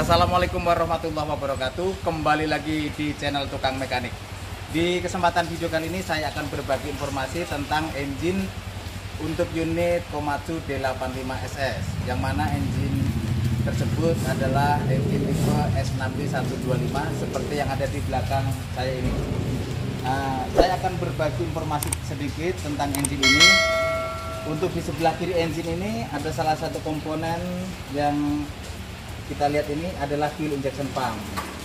Assalamualaikum warahmatullahi wabarakatuh. Kembali lagi di channel Tukang Mekanik. Di kesempatan video kali ini saya akan berbagi informasi tentang engine untuk unit Komatsu D85SS, yang mana engine tersebut adalah engine tipe S6D125 seperti yang ada di belakang saya ini. Saya akan berbagi informasi sedikit tentang engine ini. Untuk di sebelah kiri engine ini ada salah satu komponen yang kita lihat ini adalah fuel injection pump.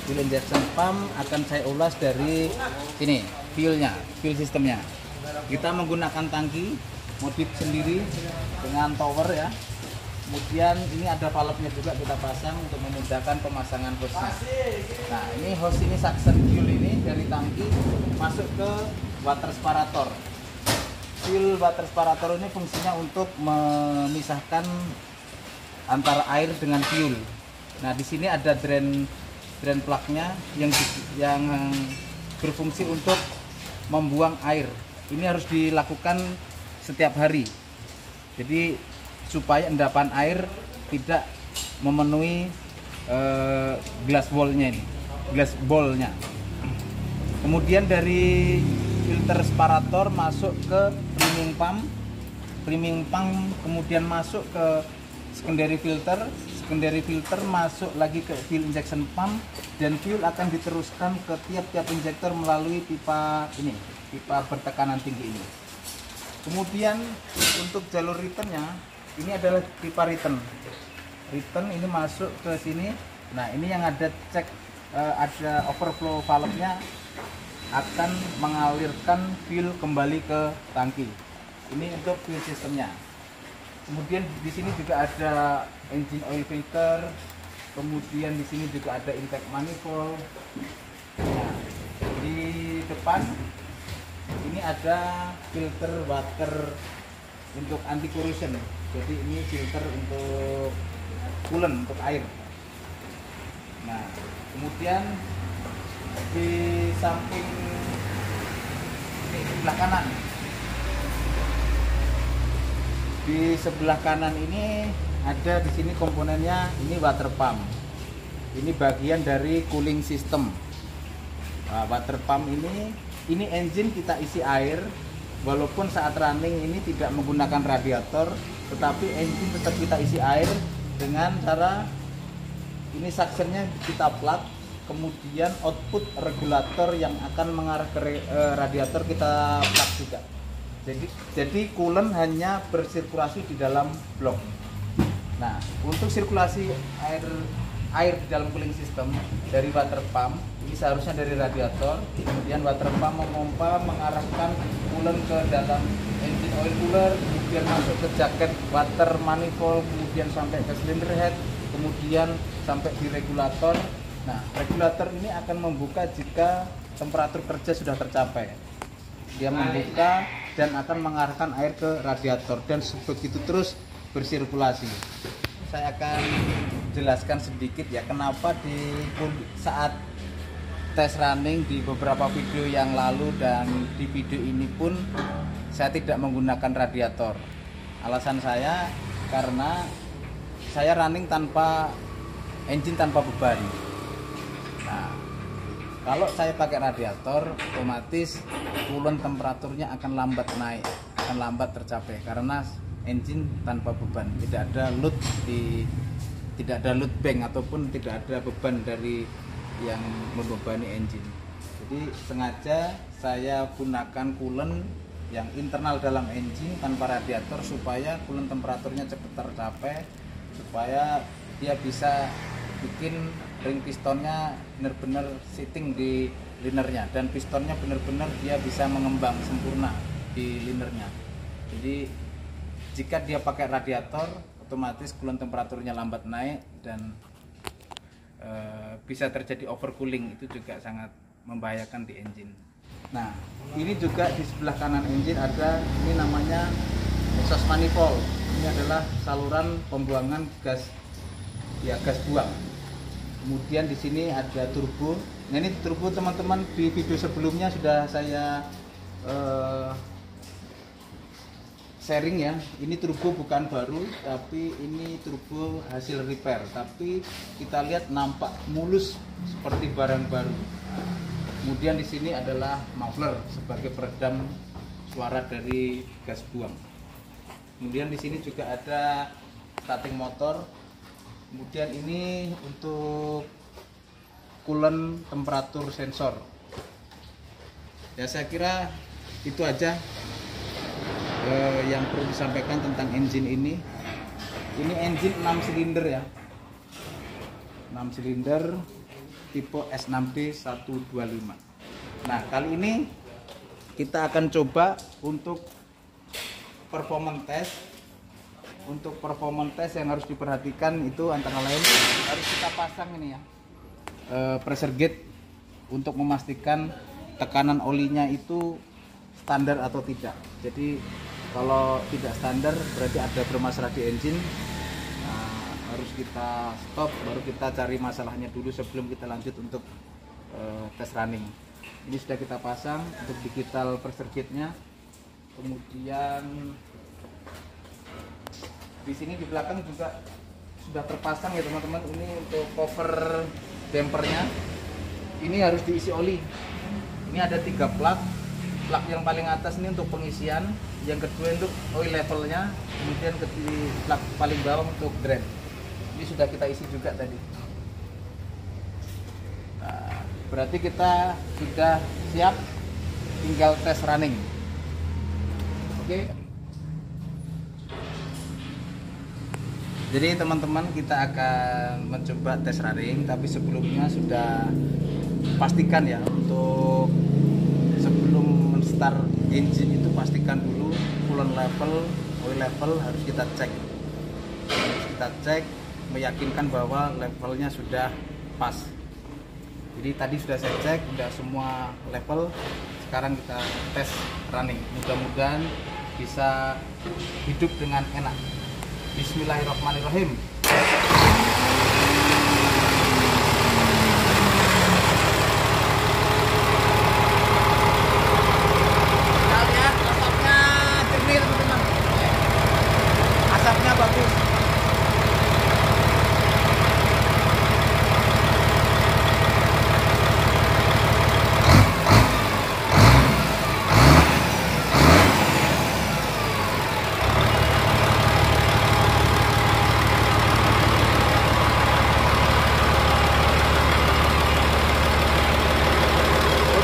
Fuel injection pump akan saya ulas dari sini, fuel sistemnya. Kita menggunakan tangki modif sendiri dengan tower ya. Kemudian ini ada valve-nya juga kita pasang untuk memudahkan pemasangan hose-nya. Nah, ini hose ini suction fuel ini dari tangki masuk ke water separator. Fuel water separator ini fungsinya untuk memisahkan antara air dengan fuel. Nah, di sini ada drain plug-nya yang berfungsi untuk membuang air. Ini harus dilakukan setiap hari. Jadi supaya endapan air tidak memenuhi glass bowl-nya. Kemudian dari filter separator masuk ke priming pump, kemudian masuk ke secondary filter masuk lagi ke fuel injection pump, dan fuel akan diteruskan ke tiap-tiap injektor melalui pipa bertekanan tinggi ini. Kemudian untuk jalur returnnya ini adalah pipa return ini masuk ke sini. Nah, ini yang ada ada overflow valve-nya akan mengalirkan fuel kembali ke tangki. Ini untuk fuel sistemnya. Kemudian di sini juga ada engine oil filter, kemudian di sini juga ada intake manifold. Nah, di depan ini ada filter water untuk anti corrosion. Jadi ini filter untuk coolant, untuk air. Nah, kemudian di samping ini sebelah kanan. Di sebelah kanan ini ada di sini komponennya, ini water pump. Ini bagian dari cooling system. Nah, water pump ini engine kita isi air, walaupun saat running ini tidak menggunakan radiator, tetapi engine tetap kita isi air dengan cara ini suctionnya kita plug, kemudian output regulator yang akan mengarah ke radiator kita plug juga. Jadi coolant hanya bersirkulasi di dalam blok. Nah, untuk sirkulasi air di dalam cooling system dari water pump ini seharusnya dari radiator, kemudian water pump memompa mengarahkan coolant ke dalam engine oil cooler, kemudian masuk ke jaket water manifold, kemudian sampai ke cylinder head, kemudian sampai di regulator. Nah, regulator ini akan membuka jika temperatur kerja sudah tercapai. Dia membuka dan akan mengarahkan air ke radiator, dan begitu terus bersirkulasi. Saya akan jelaskan sedikit ya kenapa saat tes running di beberapa video yang lalu dan di video ini pun saya tidak menggunakan radiator. Alasan saya karena saya running tanpa engine, tanpa beban. Nah, kalau saya pakai radiator, otomatis coolant temperaturnya akan lambat naik, akan lambat tercapai karena engine tanpa beban, tidak ada load bank ataupun tidak ada beban dari yang membebani engine. Jadi sengaja saya gunakan coolant yang internal dalam engine tanpa radiator supaya coolant temperaturnya cepat tercapai, supaya dia bisa bikin ring pistonnya benar-benar sitting di linernya, dan pistonnya benar-benar dia bisa mengembang sempurna di linernya. Jadi jika dia pakai radiator, otomatis coolant temperaturnya lambat naik dan bisa terjadi overcooling, itu juga sangat membahayakan di engine. Nah, ini juga di sebelah kanan engine ada, ini namanya exhaust manifold. Ini adalah saluran pembuangan gas buang. Kemudian di sini ada turbo. Nah, ini turbo teman-teman, di video sebelumnya sudah saya sharing ya, ini turbo bukan baru, tapi ini turbo hasil repair, tapi kita lihat nampak mulus seperti barang baru. Kemudian di sini adalah muffler sebagai peredam suara dari gas buang. Kemudian di sini juga ada starting motor. Kemudian ini untuk coolant temperatur sensor. Ya saya kira itu aja yang perlu disampaikan tentang engine ini. Ini engine 6 silinder ya, 6 silinder tipe S6D 125. Nah kali ini kita akan coba untuk performance test. Untuk performance test yang harus diperhatikan itu antara lain harus kita pasang ini ya, pressure gauge untuk memastikan tekanan olinya itu standar atau tidak. Jadi kalau tidak standar berarti ada bermasalah di engine. Nah, harus kita stop, baru kita cari masalahnya dulu sebelum kita lanjut untuk tes running. Ini sudah kita pasang untuk digital pressure gauge-nya. Kemudian di sini di belakang juga sudah terpasang ya teman-teman. Ini untuk cover dampernya. Ini harus diisi oli. Ini ada 3 plug. Plug yang paling atas ini untuk pengisian, yang kedua untuk oil levelnya, kemudian plug paling bawah untuk drain. Ini sudah kita isi juga tadi. Nah, berarti kita sudah siap, tinggal tes running. Oke. Jadi teman-teman, kita akan mencoba tes running, tapi sebelumnya sudah pastikan ya, untuk sebelum start engine itu pastikan dulu coolant level, oil level harus kita cek. Meyakinkan bahwa levelnya sudah pas. Jadi tadi sudah saya cek, sudah semua level. Sekarang kita tes running. Mudah-mudahan bisa hidup dengan enak. Bismillahirrahmanirrahim. Asapnya bagus.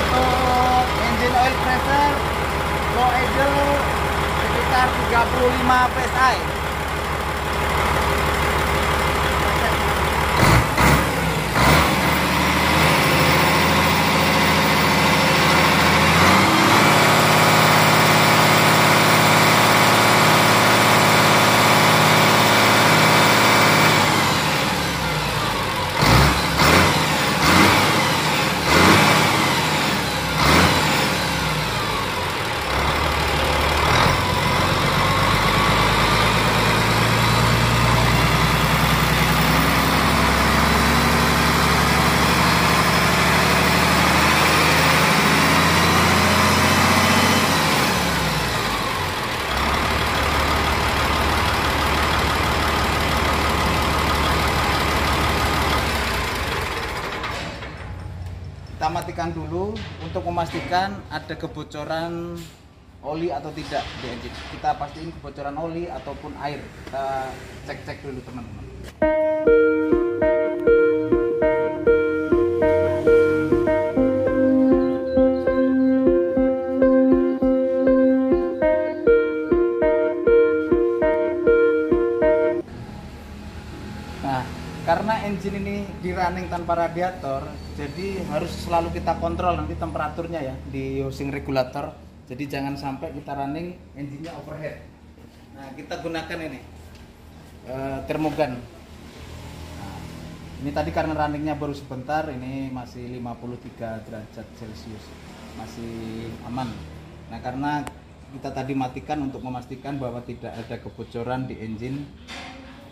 Untuk engine oil pressure low idle sekitar 35 psi. Kita matikan dulu untuk memastikan ada kebocoran oli atau tidak di engine. Kita pastiin kebocoran oli ataupun air. Kita cek-cek dulu teman-teman. Karena engine ini di running tanpa radiator, jadi harus selalu kita kontrol nanti temperaturnya ya di housing regulator. Jadi jangan sampai kita running engine-nya overheat. Nah, kita gunakan ini termogan. Nah, ini tadi karena runningnya baru sebentar, ini masih 53 derajat Celcius, masih aman. Nah, karena kita tadi matikan untuk memastikan bahwa tidak ada kebocoran di engine,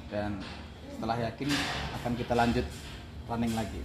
dan setelah yakin akan kita lanjut running lagi.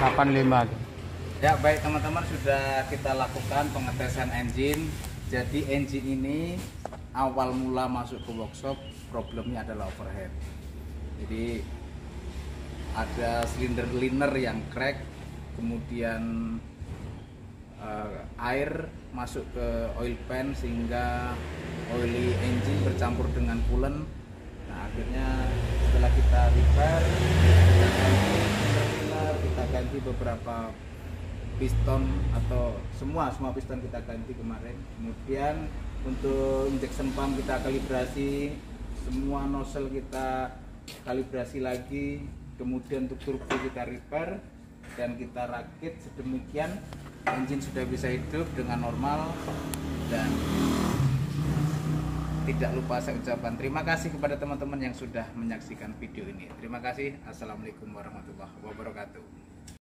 85 tuh. Ya baik teman-teman, sudah kita lakukan pengetesan engine. Jadi engine ini awal mula masuk ke workshop problemnya adalah overhead. Jadi ada silinder liner yang crack, kemudian air masuk ke oil pan sehingga oily engine bercampur dengan coolant. Nah akhirnya setelah kita repair, kita ganti beberapa piston atau semua piston kita ganti kemarin. Kemudian untuk injection pump kita kalibrasi, semua nozzle kita kalibrasi lagi. Kemudian untuk turbo kita repair dan kita rakit sedemikian, engine sudah bisa hidup dengan normal. Dan tidak lupa saya ucapkan terima kasih kepada teman-teman yang sudah menyaksikan video ini. Terima kasih. Assalamualaikum warahmatullahi wabarakatuh.